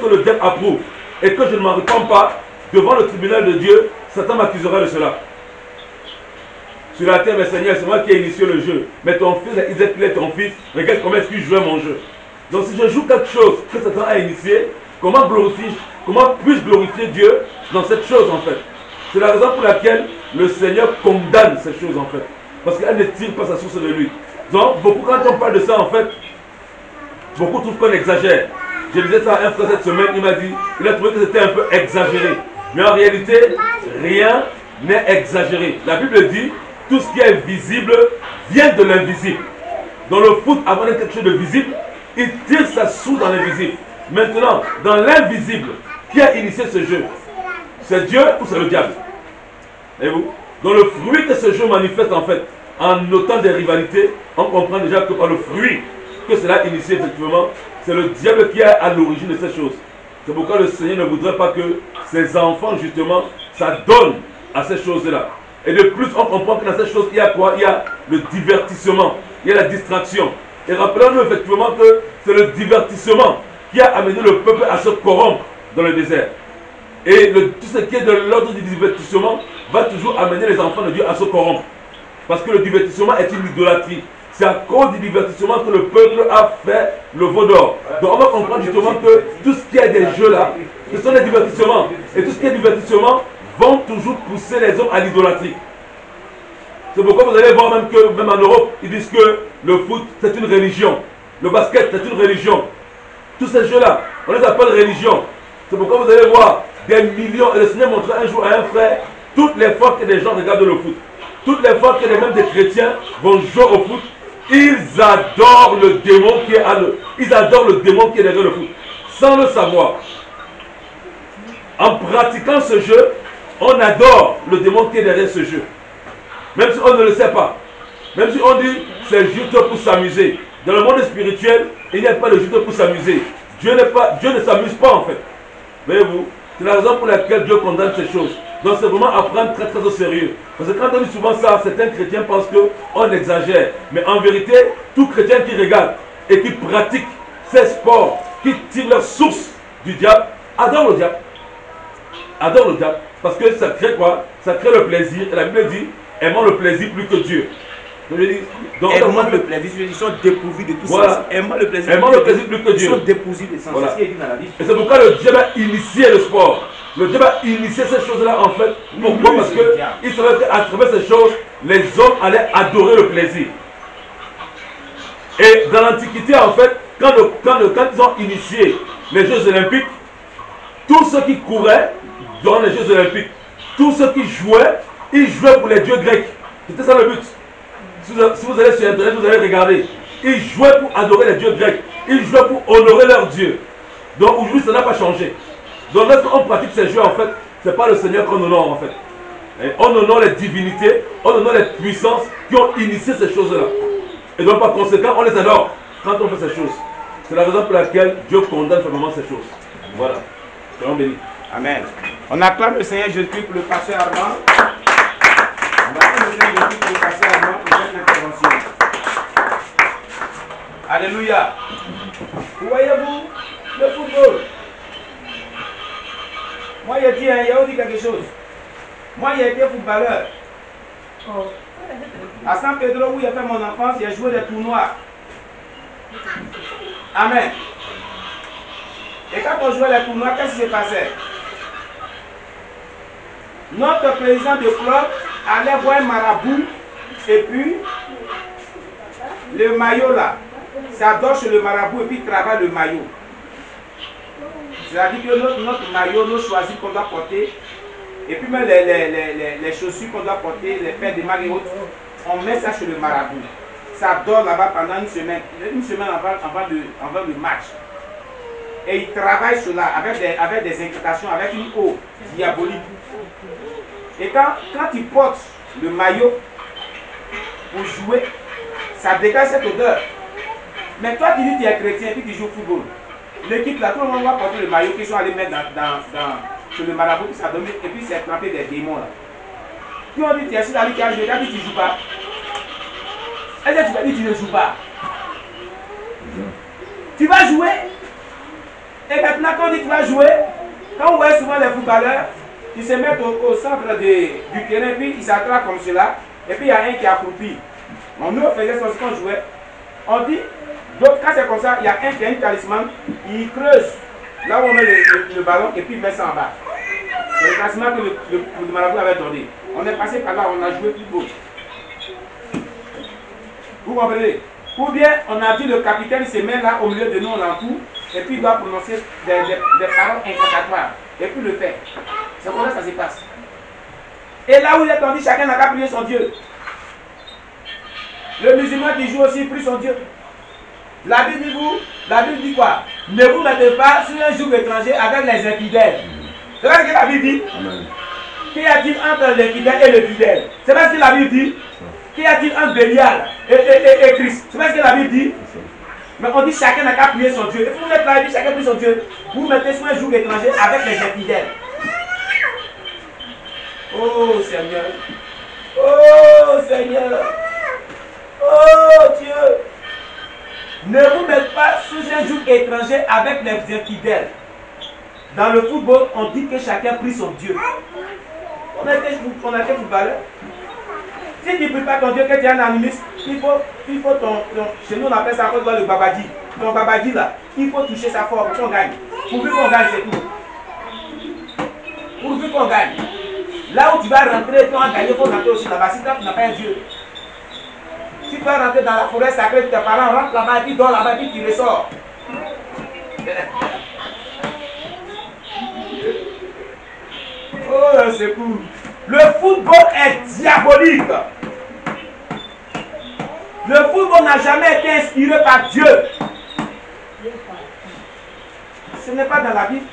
que le diable approuve et que je ne m'en réponds pas, devant le tribunal de Dieu, Satan m'accusera de cela. Sur la terre, mais Seigneur, c'est moi qui ai initié le jeu. Mais ton fils, Isaac, il est ton fils. Regarde comment est-ce qu'il jouait mon jeu. Donc si je joue quelque chose que Satan a initié, comment puis-je glorifier Dieu dans cette chose en fait? C'est la raison pour laquelle le Seigneur condamne ces choses en fait. Parce qu'elle ne tire pas sa source de lui. Donc, beaucoup, quand on parle de ça en fait, beaucoup trouvent qu'on exagère. Je disais ça à un frère cette semaine, il m'a dit, il a trouvé que c'était un peu exagéré. Mais en réalité, rien n'est exagéré. La Bible dit, tout ce qui est visible vient de l'invisible. Dans le foot, avant d'être quelque chose de visible, il tire sa source dans l'invisible. Maintenant, dans l'invisible, qui a initié ce jeu? C'est Dieu ou c'est le diable? Voyez-vous? Dans le fruit que ce jeu manifeste en fait, en notant des rivalités, on comprend déjà que par le fruit que cela a initié effectivement, c'est le diable qui est à l'origine de ces choses. C'est pourquoi le Seigneur ne voudrait pas que ses enfants justement s'adonnent à ces choses-là. Et de plus, on comprend que dans ces choses, il y a quoi? Il y a le divertissement, il y a la distraction. Et rappelons-nous effectivement que c'est le divertissement qui a amené le peuple à se corrompre dans le désert. Et tout ce qui est de l'ordre du divertissement va toujours amener les enfants de Dieu à se corrompre. Parce que le divertissement est une idolâtrie. C'est à cause du divertissement que le peuple a fait le veau d'or. Donc on va comprendre justement que tout ce qui est des jeux là, ce sont des divertissements. Et tout ce qui est divertissement vont toujours pousser les hommes à l'idolâtrie. C'est pourquoi vous allez voir même que, même en Europe, ils disent que le foot c'est une religion. Le basket c'est une religion. Tous ces jeux-là, on les appelle religion. C'est pourquoi vous allez voir des millions. Et le Seigneur montrait un jour à un frère, toutes les fois que des gens regardent le foot, toutes les fois que même des chrétiens vont jouer au foot, ils adorent le démon qui est ils adorent le démon qui est derrière le foot, sans le savoir. En pratiquant ce jeu, on adore le démon qui est derrière ce jeu. Même si on ne le sait pas. Même si on dit c'est juste pour s'amuser. Dans le monde spirituel, il n'y a pas de juste pour s'amuser. Dieu ne s'amuse pas en fait. Voyez-vous, c'est la raison pour laquelle Dieu condamne ces choses. Donc c'est vraiment à prendre très très au sérieux. Parce que quand on dit souvent ça, certains chrétiens pensent qu'on exagère. Mais en vérité, tout chrétien qui regarde et qui pratique ces sports, qui tirent leur source du diable, adore le diable. Adore le diable. Parce que ça crée quoi? Ça crée le plaisir. Et la Bible dit, aimons le plaisir plus que Dieu. Donc, aimons le plaisir, ils sont dépourvus de tout voilà. Sens. Aimons le plaisir plus que Dieu. Ils sont dépourvus de sens. Voilà. C'est ce qui est dit dans la Bible. Et c'est pourquoi le diable a initié le sport. Le diable a initié ces choses-là en fait. Pourquoi? Parce qu'il savait qu'à travers ces choses, les hommes allaient adorer le plaisir. Et dans l'Antiquité en fait, quand ils ont initié les Jeux Olympiques, tous ceux qui couraient durant les Jeux Olympiques, tous ceux qui jouaient, ils jouaient pour les dieux grecs. C'était ça le but. Si vous allez sur Internet, vous allez regarder. Ils jouaient pour adorer les dieux grecs. Ils jouaient pour honorer leurs dieux. Donc aujourd'hui, ça n'a pas changé. Donc lorsqu'on pratique ces jeux, en fait, ce n'est pas le Seigneur qu'on honore, en fait. Et on honore les divinités, on honore les puissances qui ont initié ces choses-là. Et donc par conséquent, on les adore quand on fait ces choses. C'est la raison pour laquelle Dieu condamne fermement ces choses. Voilà. Soyons bénis. Amen. On acclame le Seigneur Jésus-Christ pour le pasteur Armand. On acclame le Seigneur Jésus pour le pasteur Armand pour cette intervention. Alléluia. Voyez-vous le football? Moi, il y a dit quelque chose. Moi, j'ai été footballeur. À San Pedro, où j'ai fait mon enfance, j'ai joué des tournois. Amen. Et quand on jouait les tournois, qu'est-ce qui se passait? Notre président de club allait voir un marabout et puis le maillot là, s'adore chez le marabout et puis il travaille le maillot. C'est-à-dire que notre maillot, nos choisis qu'on doit porter, et puis même les chaussures qu'on doit porter, les paires de mailles et autres, on met ça chez le marabout. Ça dort là-bas pendant une semaine avant le match. Et il travaille cela avec des incantations, avec une eau diabolique. Et quand il porte le maillot pour jouer, ça dégage cette odeur. Mais toi, tu dis que tu es chrétien et puis tu joues au football. L'équipe là, tout le monde va porter le maillot qu'ils sont allés mettre sur le marabout, puis ça donne, et puis c'est trempé des démons là. Puis on dit, tu es sur la ligue, tu as joué, tu ne joues pas. Est-ce que tu vas dire que tu ne joues pas? Tu vas jouer. Et maintenant, quand on dit que tu vas jouer, quand vous voyez souvent les footballeurs, ils se mettent au centre du terrain, puis ils s'attrapent comme cela, et puis il y a un qui est accroupi. Bon, nous, on faisait ça aussi quand on jouait. On dit, donc quand c'est comme ça, il y a un qui a une talisman, il creuse là où on met le ballon, et puis il met ça en bas. C'est le talisman que le marabout avait donné. On est passé par là, on a joué plus beau. Vous comprenez? Ou bien, on a dit le capitaine se met là au milieu de nous, on l'entoure, et puis il doit prononcer des paroles incantatoires. Et puis le fait. C'est comme ça que ça se passe. Et là où il est, on dit chacun n'a qu'à prier son Dieu. Le musulman qui joue aussi prie son Dieu. La Bible dit quoi? Ne vous mettez pas sur un joug étranger avec les infidèles. C'est pas ce que la Bible dit? Qu'y a-t-il entre l'infidèle et le fidèle? C'est pas ce que la Bible dit? Qu'y a-t-il entre Bélial et Christ? C'est pas ce que la Bible dit? Mais on dit chacun n'a qu'à prier son Dieu. Et vous êtes là, il dit chacun prie son Dieu. Vous mettez sur un joug étranger avec les infidèles. Oh Seigneur. Oh Seigneur. Oh Dieu. Ne vous mettez pas sous un joug étranger avec les infidèles. Dans le football, on dit que chacun prie son Dieu. On a été footballeur. Si tu ne pries pas ton Dieu, que tu es un animiste, il faut ton chez nous on appelle ça le babadi. Ton babadi là, il faut toucher sa forme pour qu'on gagne. Pourvu qu'on gagne, c'est tout. Pourvu qu'on gagne. Là où tu vas rentrer, tu vas gagner, il faut rentrer aussi là-bas. Si tu n'as pas un Dieu. Si tu vas rentrer dans la forêt sacrée, tes parents rentrent là-bas, et puis dors là-bas, et puis tu ressors. Oh, c'est cool. Le football est diabolique. Le football n'a jamais été inspiré par Dieu. Ce n'est pas dans la Bible.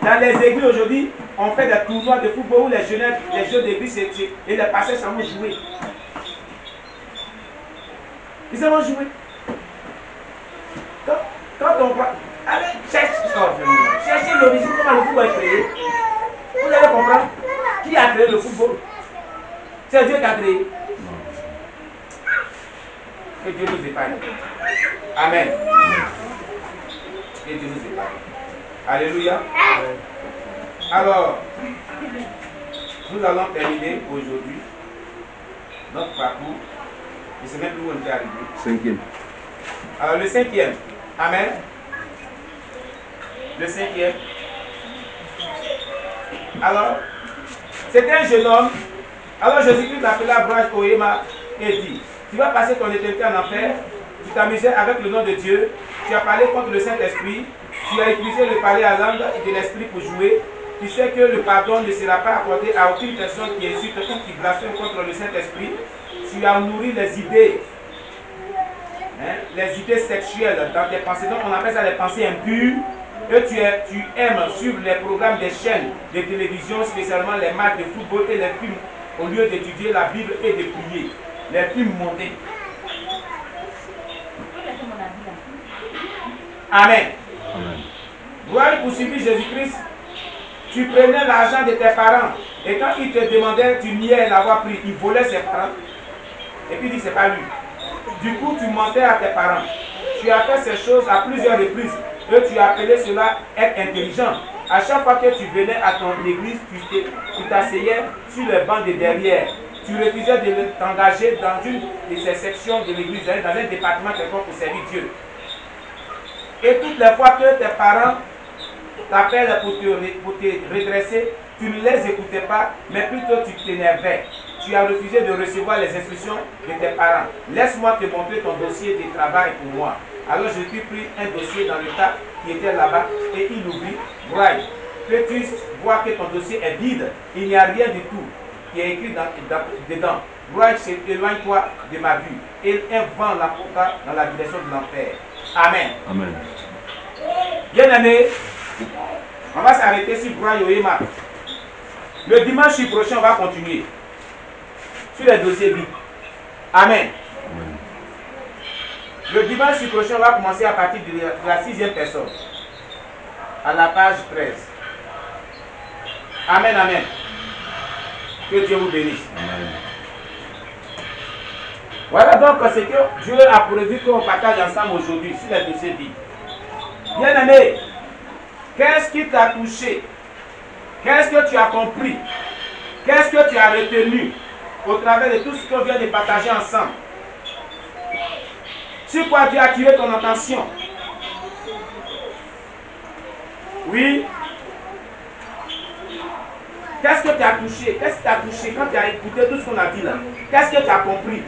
Dans les églises aujourd'hui, on fait des tournois de football où les jeux d'église et les pasteurs s'en vont jouer. Ils s'en vont jouer. Quand on voit. Allez, cherchez l'origine, comment le football est créé. Vous allez comprendre qui a créé le football. C'est Dieu qui a créé. Que Dieu nous épargne. Amen. Que Dieu nous épargne. Alléluia. Alors, nous allons terminer aujourd'hui notre parcours. Je ne sais même plus où on est arrivé. 5e. Alors, le 5e. Amen. Le 5e. Alors, c'était un jeune homme. Alors Jésus-Christ appela Braj Ohema et dit, tu vas passer ton éternité en enfer, tu t'amusais avec le nom de Dieu, tu as parlé contre le Saint-Esprit, tu as utilisé le parler à langue et de l'esprit pour jouer, tu sais que le pardon ne sera pas accordé à aucune personne qui insulte ou qui blasphème contre le Saint-Esprit, tu as nourri les idées sexuelles dans tes pensées, donc on appelle ça les pensées impures, et tu aimes suivre les programmes des chaînes de télévision, spécialement les matchs de football et les films, au lieu d'étudier la Bible et de prier. Les films montés. Amen. Gloire pour suivre Jésus-Christ. Tu prenais l'argent de tes parents et quand ils te demandaient, tu niais l'avoir pris. Ils volaient ses parents. Et puis il dit, c'est pas lui. Du coup, tu mentais à tes parents. Tu as fait ces choses à plusieurs reprises. Et tu appelais cela être intelligent. À chaque fois que tu venais à ton église, tu t'asseyais sur le banc de derrière. Tu refusais de t'engager dans une de ces sections de l'église, dans un département quelconque pour servir Dieu. Et toutes les fois que tes parents t'appellent pour te redresser, tu ne les écoutais pas, mais plutôt tu t'énervais. Tu as refusé de recevoir les instructions de tes parents. Laisse-moi te montrer ton dossier de travail pour moi. Alors je lui pris un dossier dans le tas qui était là-bas et il ouvrit. Bright, que tu vois que ton dossier est vide, il n'y a rien du tout qui est écrit dedans. Bright, éloigne-toi de ma vue. Et un vent l'emporta dans la direction de l'enfer. Amen. Amen. Bien aimé, on va s'arrêter sur Bright Ohema. Le dimanche prochain, on va continuer sur les dossiers vides. Amen. Le dimanche prochain, on va commencer à partir de la 6e personne, à la page 13. Amen, amen. Que Dieu vous bénisse. Amen. Voilà donc ce que Dieu a prévu qu'on partage ensemble aujourd'hui sur les dossiers vides. Bien-aimé, qu'est-ce qui t'a touché? Qu'est-ce que tu as compris? Qu'est-ce que tu as retenu au travers de tout ce qu'on vient de partager ensemble? Sur quoi Dieu a attiré ton attention? Oui. Qu'est-ce que tu as touché? Qu'est-ce qui t'a touché quand tu as écouté tout ce qu'on a dit là? Qu'est-ce que tu as compris?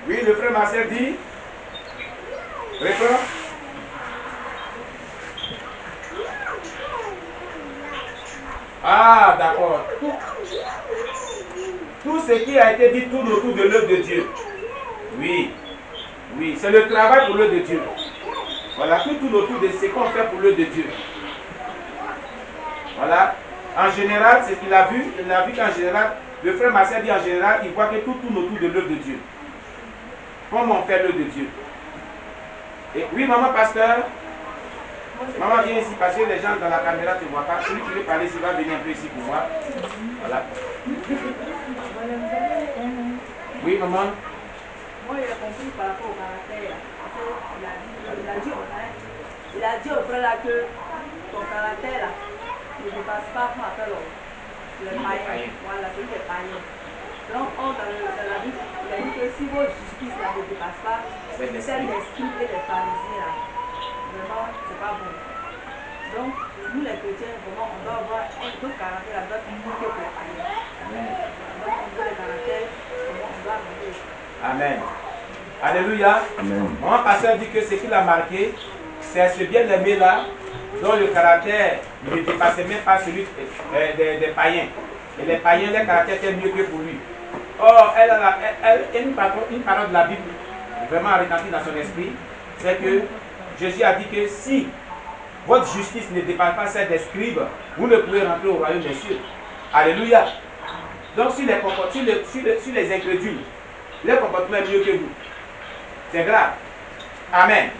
Oui, le frère Marcel dit. Réponds. Ah, d'accord. Tout ce qui a été dit tourne autour de l'œuvre de Dieu. Oui. Oui, c'est le travail pour l'œuvre de Dieu. Voilà, tout tourne autour de ce qu'on fait pour l'œuvre de Dieu. Voilà. En général, c'est ce qu'il a vu. Il a vu qu'en général, le frère Marcel dit en général, il voit que tout tourne autour de l'œuvre de Dieu. Comment on fait l'œuvre de Dieu? Et oui, maman pasteur. Maman, viens ici parce que les gens dans la caméra ne te voient pas. Celui qui veut parler, il va venir un peu ici pour moi. Voilà. Oui, maman. Moi, j'ai compris par rapport au caractère. Il a dit au frère là que ton caractère là ne dépasse pas pour faire le païen. Voilà, celui qui est païen. Donc, dans la Bible, il a dit que si vos justices là ne dépassent pas, celle des scribes et des pharisiens là, vraiment, c'est pas bon. Donc, nous les chrétiens, vraiment, on doit avoir un autre caractère là, plus que pour les païens. Donc, on doit les caractères, comment on doit avancer. Amen. Alléluia. Amen. Mon pasteur dit que ce qu'il a marqué, c'est ce bien-aimé là, dont le caractère ne dépassait même pas celui des païens. Et les païens, leur caractère était mieux que pour lui. Or, une parole de la Bible vraiment retentie dans son esprit, c'est que Jésus a dit que si votre justice ne dépasse pas celle des scribes, vous ne pouvez rentrer au royaume des cieux. Alléluia. Donc, sur les incrédules, leur comportement est mieux que vous. C'est grave. Amen.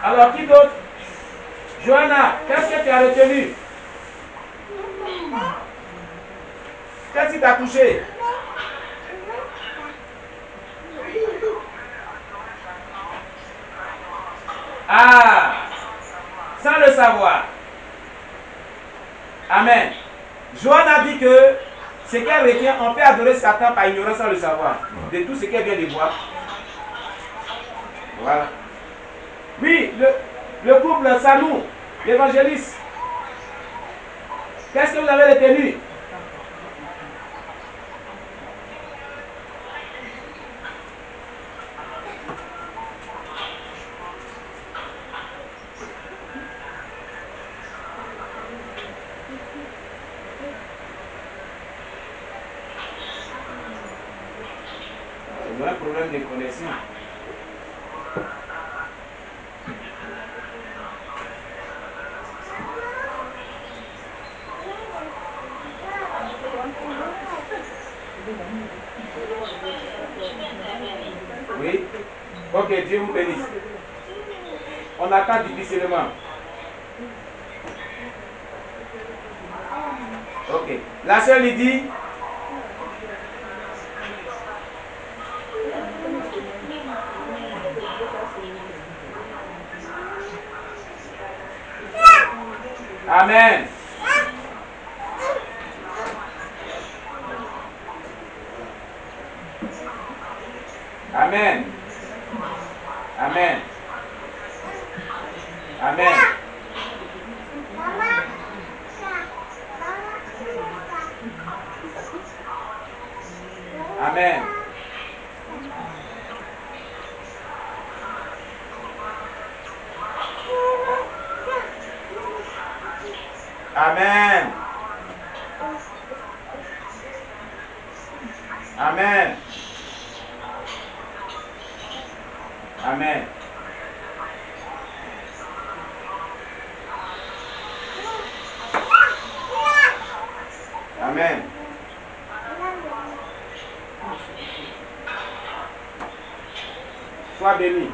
Alors, qui d'autre? Johanna, qu'est-ce que tu as retenu? Qu'est-ce qui t'a touché? Ah, sans le savoir. Amen. Johanna dit que ce qu'elle retient, on peut adorer Satan par ignorance sans le savoir. De tout ce qu'elle vient de voir. Voilà. Oui, le couple Sanou, l'évangéliste. Qu'est-ce que vous avez retenu? Il y a un problème de connexion. Oui. Ok, Dieu vous bénisse. On attend difficilement. Ok. La sœur Lydie. Amen. Amen. Amen. Amen. Amen. Amen. Amen. Amen. Amen. Sois béni.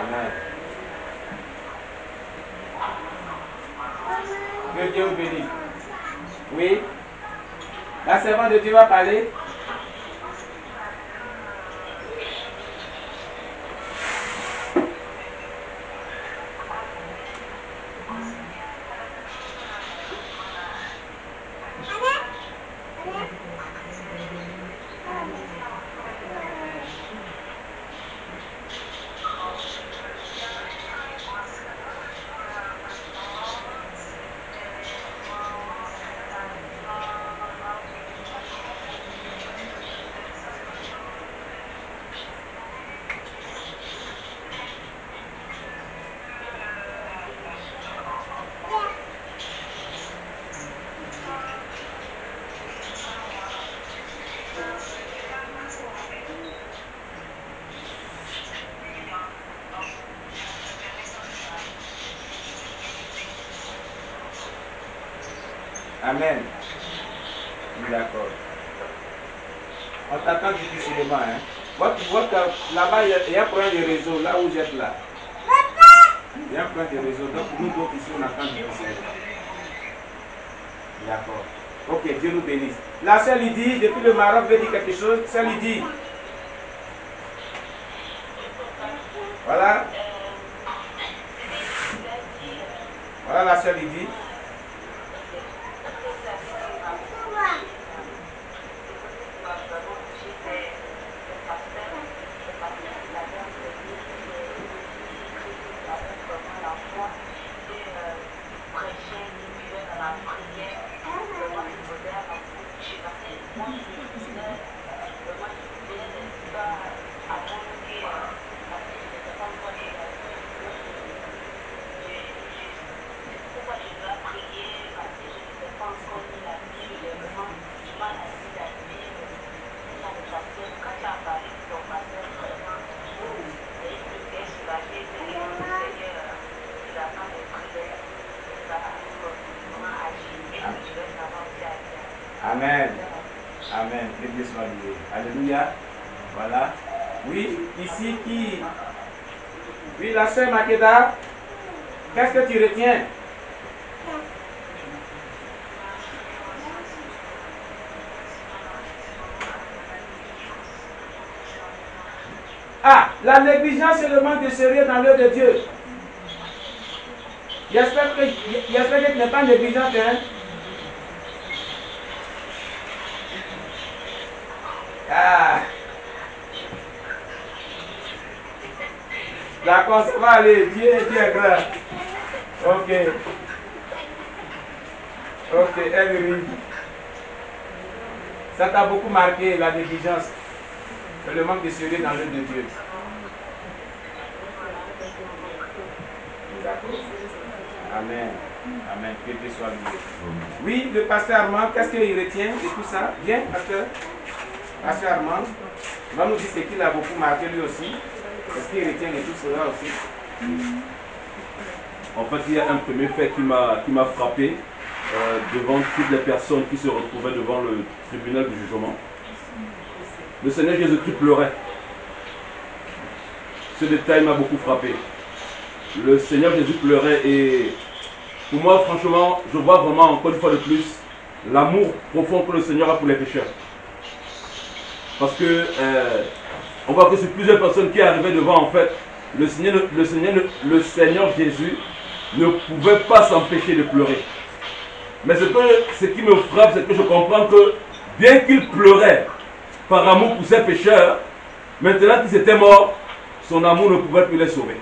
Amen. Que Dieu vous bénisse. Oui. La servante de Dieu va parler. Amen. D'accord. On t'attend difficilement. Hein? Là-bas, il y a un problème de réseau, là où vous êtes là. Il y a un problème de réseau, donc nous d'autres ici, on attend difficilement. D'accord. Ok, Dieu nous bénisse. La sœur Lydie, depuis le Maroc, veut dire quelque chose. Sœur Lydie. Voilà. Voilà la sœur Lydie. Amen. Amen. Que Dieu soit loué. Alléluia. Voilà. Oui, ici qui... Oui, la sœur Makeda, qu'est-ce que tu retiens? Ah, la négligence et le manque de sérieux dans l'œuvre de Dieu. J'espère que tu n'es pas négligente, hein? Ah. D'accord, ça va aller. Dieu est grand. Ok. Ok, elle rit. Ça t'a beaucoup marqué, la négligence et le manque de sérieux dans l'œuvre de Dieu. D'accord. Amen. Amen. Que Dieu soit loué. Oui, le pasteur Armand, qu'est-ce qu'il retient de tout ça? Bien, pasteur? Pasteur Armand, il va nous dire ce qu'il a beaucoup marqué lui aussi. Est-ce qu'il retient de tout cela aussi? En fait, il y a un premier fait qui m'a frappé devant toutes les personnes qui se retrouvaient devant le tribunal du jugement. Le Seigneur Jésus-Christ pleurait. Ce détail m'a beaucoup frappé. Le Seigneur Jésus pleurait et pour moi, franchement, je vois vraiment encore une fois de plus l'amour profond que le Seigneur a pour les pécheurs. Parce que on voit que c'est plusieurs personnes qui arrivaient devant, en fait, le Seigneur Jésus ne pouvait pas s'empêcher de pleurer. Mais ce qui me frappe, c'est que je comprends que bien qu'il pleurait par amour pour ses pécheurs, maintenant qu'il était mort, son amour ne pouvait plus les sauver.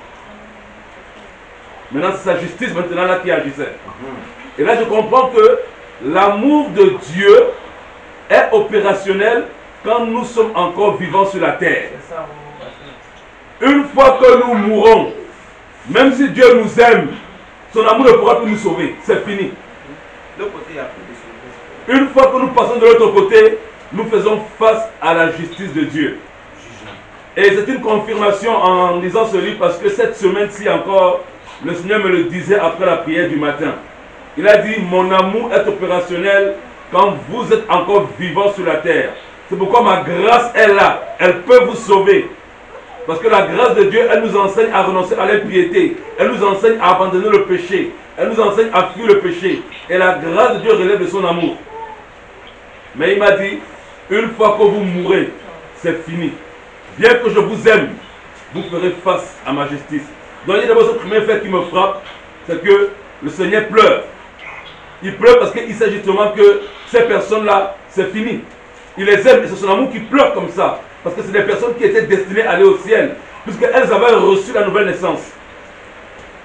Maintenant, c'est sa justice maintenant là qui agissait. Et là, je comprends que l'amour de Dieu est opérationnel quand nous sommes encore vivants sur la terre. Une fois que nous mourrons, même si Dieu nous aime, son amour ne pourra plus nous sauver. C'est fini. Une fois que nous passons de l'autre côté, nous faisons face à la justice de Dieu. Et c'est une confirmation en lisant ce livre parce que cette semaine-ci encore, le Seigneur me le disait après la prière du matin. Il a dit, mon amour est opérationnel quand vous êtes encore vivants sur la terre. C'est pourquoi ma grâce est là. Elle peut vous sauver. Parce que la grâce de Dieu, elle nous enseigne à renoncer à l'impiété. Elle nous enseigne à abandonner le péché. Elle nous enseigne à fuir le péché. Et la grâce de Dieu relève de son amour. Mais il m'a dit, une fois que vous mourrez, c'est fini. Bien que je vous aime, vous ferez face à ma justice. Donc il y a d'abord ce premier fait qui me frappe, c'est que le Seigneur pleure. Il pleure parce qu'il sait justement que ces personnes-là, c'est fini. Il les aime et c'est son amour qui pleure comme ça. Parce que c'est des personnes qui étaient destinées à aller au ciel, puisqu'elles avaient reçu la nouvelle naissance.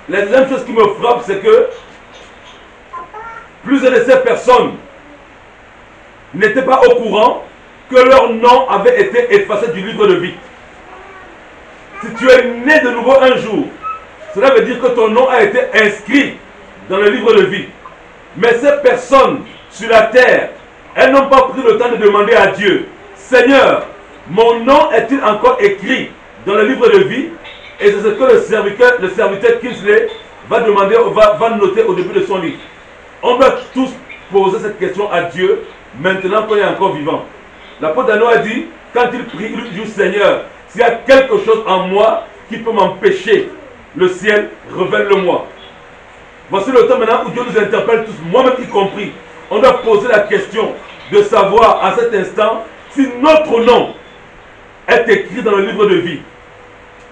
La deuxième chose qui me frappe, c'est que plusieurs de ces personnes n'étaient pas au courant que leur nom avait été effacé du livre de vie. Si tu es né de nouveau un jour, cela veut dire que ton nom a été inscrit dans le livre de vie. Mais ces personnes sur la terre, elles n'ont pas pris le temps de demander à Dieu, Seigneur, mon nom est-il encore écrit dans le livre de vie? Et c'est ce que le serviteur Kingsley va demander, va noter au début de son livre. On doit tous poser cette question à Dieu maintenant qu'on est encore vivant. L'apôtre Daniel a dit, quand il prie, il dit, Seigneur, s'il y a quelque chose en moi qui peut m'empêcher le ciel, révèle-le-moi. Voici le temps maintenant où Dieu nous interpelle tous, moi-même y compris. On doit poser la question de savoir à cet instant si notre nom est écrit dans le livre de vie.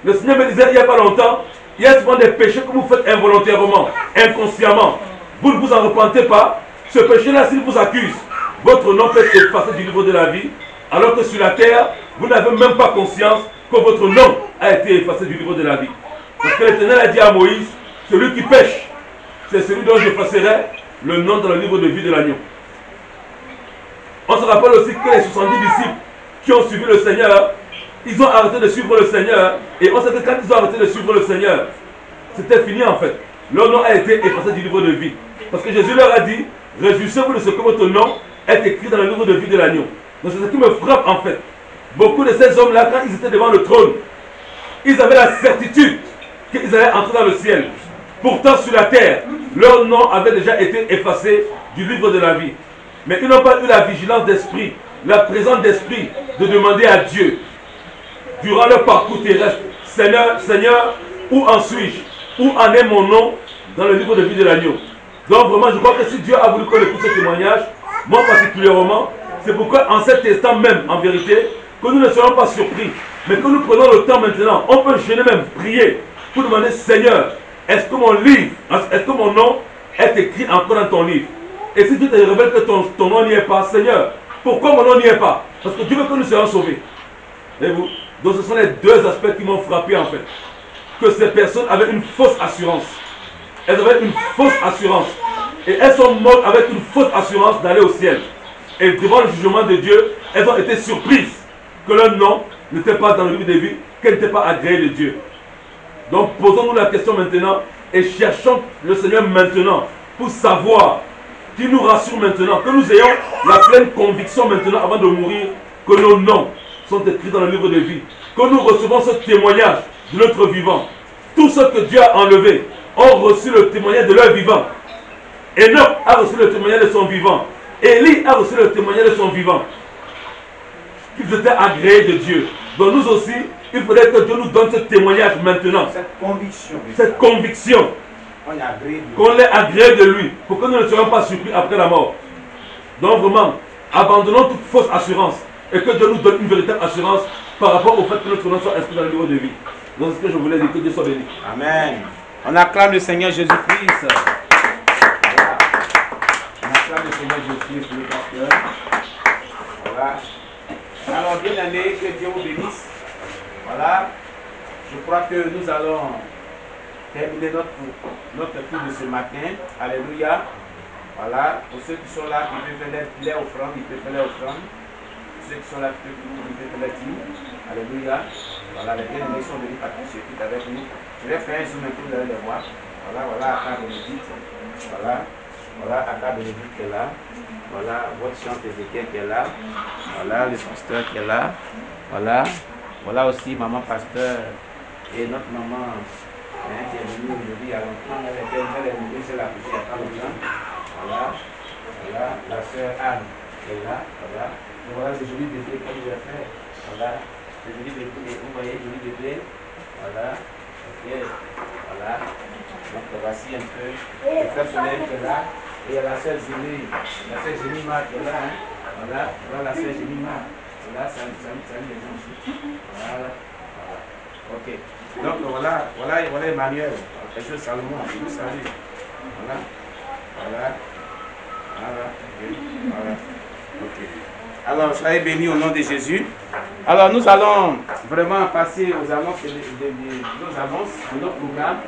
Le Seigneur me disait il n'y a pas longtemps, il y a souvent des péchés que vous faites involontairement, inconsciemment. Vous ne vous en repentez pas. Ce péché-là, s'il vous accuse, votre nom peut être effacé du livre de la vie, alors que sur la terre, vous n'avez même pas conscience que votre nom a été effacé du livre de la vie. Parce que l'Éternel a dit à Moïse, celui qui pêche, c'est celui dont j'effacerai le nom dans le livre de vie de l'agneau. On se rappelle aussi que les 70 disciples qui ont suivi le Seigneur, ils ont arrêté de suivre le Seigneur. Et on sait que quand ils ont arrêté de suivre le Seigneur, c'était fini en fait. Leur nom a été effacé du livre de vie. Parce que Jésus leur a dit, réjouissez-vous de ce que votre nom est écrit dans le livre de vie de l'agneau. Donc c'est ce qui me frappe en fait. Beaucoup de ces hommes-là, quand ils étaient devant le trône, ils avaient la certitude qu'ils allaient entrer dans le ciel. Pourtant sur la terre, leur nom avait déjà été effacé du livre de la vie. Mais ils n'ont pas eu la vigilance d'esprit, la présence d'esprit de demander à Dieu, durant leur parcours terrestre, Seigneur, où en suis-je? Où en est mon nom dans le livre de vie de l'agneau? Donc vraiment, je crois que si Dieu a voulu qu'on écoute ce témoignage, moi particulièrement, c'est pourquoi en cet instant même, en vérité, que nous ne soyons pas surpris, mais que nous prenons le temps maintenant, on peut gêner même, prier, pour demander, Seigneur, est-ce que mon livre, est-ce que mon nom est écrit encore dans ton livre? Et si Dieu te révèle que ton nom n'y est pas, Seigneur, pourquoi mon nom n'y est pas? Parce que Dieu veut que nous soyons sauvés. Voyez-vous? Donc ce sont les deux aspects qui m'ont frappé en fait. Que ces personnes avaient une fausse assurance. Elles avaient une fausse assurance. Et elles sont mortes avec une fausse assurance d'aller au ciel. Et devant le jugement de Dieu, elles ont été surprises que leur nom n'était pas dans le livre des vies, qu'elle n'était pas agréée de Dieu. Donc posons-nous la question maintenant et cherchons le Seigneur maintenant pour savoir, qui nous rassure maintenant, que nous ayons la pleine conviction maintenant avant de mourir que nos noms sont écrits dans le livre de vie, que nous recevons ce témoignage de notre vivant. Tous ceux que Dieu a enlevés ont reçu le témoignage de leur vivant. Enoch a reçu le témoignage de son vivant. Élie a reçu le témoignage de son vivant. Qu'ils étaient agréés de Dieu. Donc nous aussi, il faudrait que Dieu nous donne ce témoignage maintenant. Cette conviction. Cette conviction. Qu'on l'ait agréé de lui. Pour que nous ne soyons pas surpris après la mort. Donc vraiment, abandonnons toute fausse assurance. Et que Dieu nous donne une véritable assurance par rapport au fait que notre nom soit inscrit dans le livre de vie. Donc c'est ce que je voulais dire, que Dieu soit béni. Amen. On acclame le Seigneur Jésus-Christ. Voilà. On acclame le Seigneur Jésus-Christ pour le pasteur. Voilà. Alors bien aimé, que Dieu vous bénisse. Voilà. Je crois que nous allons terminer notre cours de ce matin. Alléluia. Voilà. Pour ceux qui sont là, qui peuvent faire les offrandes, ils peuvent faire les offrandes. Ceux qui sont là, qui peuvent faire les dîmes. Alléluia. Voilà, les bien-aimés sont venus participer avec nous. Je vais faire un zoom un peu, vous allez les voir. Voilà, voilà Aka Bénédicte. Voilà Aka Bénédicte qui est là. Voilà votre chante Ézéchiel qui est là. Voilà le pasteur qui est là. Voilà aussi maman pasteur et notre maman qui est venue aujourd'hui à longtemps. Elle est venue, c'est la couche il y a pas longtemps. Voilà la sœur Anne qui est là. Voilà le joli bébé comme je l'ai fait. Voilà. joli bébé, vous voyez, joli bébé. Voilà. Ok. Voilà. Donc voici un peu le frère Soleil qui est là. Et il y a la sœur Zélie. La sœur Zélie-Ma qui est là. Hein. Voilà. Voilà la sœur Zélie-Ma. Voilà, ça les gens aussi. Voilà. Voilà. Ok. Donc voilà Emmanuel. Monsieur Salomon. Je vous salue. Voilà. Voilà. Voilà. Voilà. Ok. Alors, soyez bénis au nom de Jésus. Alors, nous allons vraiment passer aux annonces nos annonces de notre programme.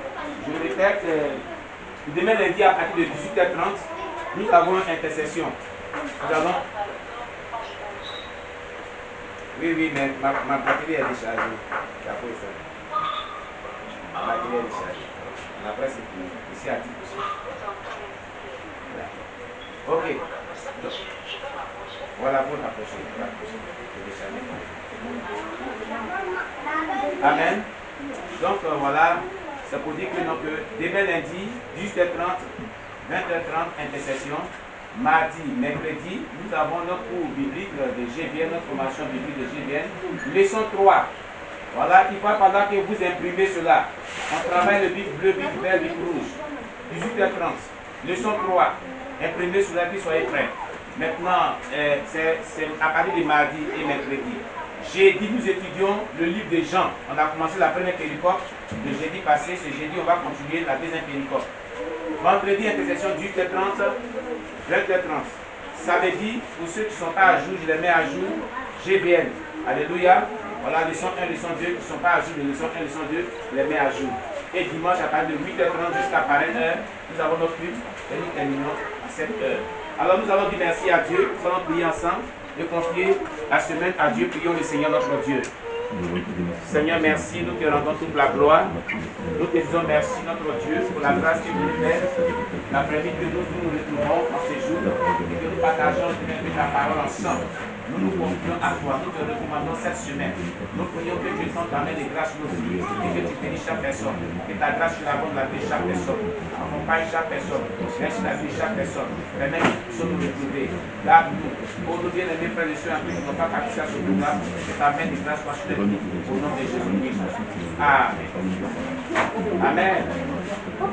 Je répète, demain lundi à partir de 18h30, nous avons une intercession. Nous allons... Oui, mais ma batterie est déchargée. Ma batterie est déchargée. Après, c'est pour ici à 10%. Ok. Donc, voilà pour la prochaine. Amen. Donc voilà, c'est pour dire que donc, demain lundi, 18h30, 20h30, intercession. Mardi, mercredi, nous avons notre cours biblique de GVN, notre formation biblique de GVN. Leçon 3. Voilà, il faut pendant que vous imprimez cela. On travaille le bic bleu, bic vert, bic rouge. 18h30. Leçon 3. Imprimez cela, puis soyez prêts. Maintenant, c'est à partir de mardi et mercredi. Jeudi, nous étudions le livre de Jean. On a commencé la première péricope le jeudi passé. Ce jeudi, on va continuer la deuxième péricope. Vendredi, intercession 18h30, 20h30. Samedi, pour ceux qui ne sont pas à jour, je les mets à jour. GBN. Alléluia. Voilà, leçon 1, leçon 2, qui ne sont pas à jour, les leçons 1, leçon 2, je les mets à jour. Et dimanche, à partir de 8h30 jusqu'à pareille heure, nous avons notre culte et nous terminons à 7h. Alors nous allons dire merci à Dieu, nous allons prier ensemble et confier la semaine à Dieu. Prions le Seigneur notre Dieu. Seigneur, merci, nous te rendons toute la gloire. Nous te disons merci, notre Dieu, pour la grâce que tu nous fais. L'après-midi que nous nous retrouvons en ces jours et que nous partageons ta parole ensemble. Nous nous confions à toi, nous te recommandons cette semaine. Nous prions que Dieu t'emmène les grâces nos vies et que tu bénisses chaque personne. Que ta grâce surabonde la vie de chaque personne. Accompagne chaque personne. Laisse la vie de chaque personne. Permets que nous puissions nous retrouver. Garde-nous. Pour nous bien-aimés frères et sœurs, qui n'ont pas participé à ce programme, que ta main de grâce soit sur nous. Au nom de Jésus-Christ. Amen. Amen.